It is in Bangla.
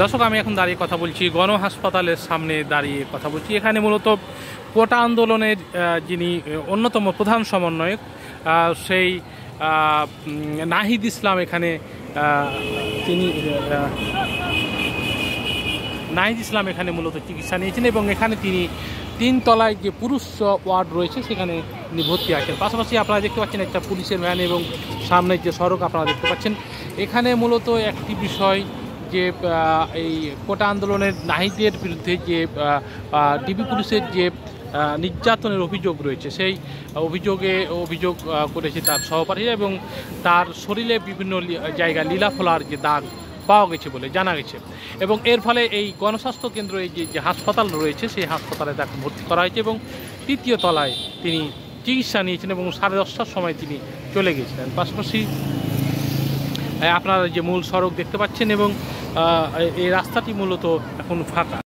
দর্শক, আমি এখন দাঁড়িয়ে কথা বলছি গণ হাসপাতালের সামনে দাঁড়িয়ে কথা বলছি। এখানে মূলত কোটা আন্দোলনের যিনি অন্যতম প্রধান সমন্বয়ক সেই নাহিদ ইসলাম এখানে নাহিদ ইসলাম এখানে মূলত চিকিৎসা নিয়েছেন এবং এখানে তিনি 3 তলায় যে পুরুষ ওয়ার্ড রয়েছে সেখানে তিনি ভর্তি আছেন। পাশাপাশি আপনারা দেখতে পাচ্ছেন একটা পুলিশের ভ্যান এবং সামনের যে সড়ক আপনারা দেখতে পাচ্ছেন। এখানে মূলত একটি বিষয় যে এই কোটা আন্দোলনের নাহিদের বিরুদ্ধে যে ডিবি পুলিশের যে নির্যাতনের অভিযোগ রয়েছে, সেই অভিযোগ করেছে তার সহপাঠীরা এবং তার শরীরে বিভিন্ন জায়গায় লীলা ফোলার যে দাগ পাওয়া গেছে বলে জানা গেছে এবং এর ফলে এই গণস্বাস্থ্য কেন্দ্র এই যে হাসপাতাল রয়েছে সেই হাসপাতালে তাকে ভর্তি করা হয়েছে এবং 3য় তলায় তিনি চিকিৎসা নিয়েছেন এবং 10:30টার সময় তিনি চলে গিয়েছিলেন। পাশাপাশি আপনারা যে মূল সড়ক দেখতে পাচ্ছেন এবং এই রাস্তাটি মূলত এখন ফাঁকা।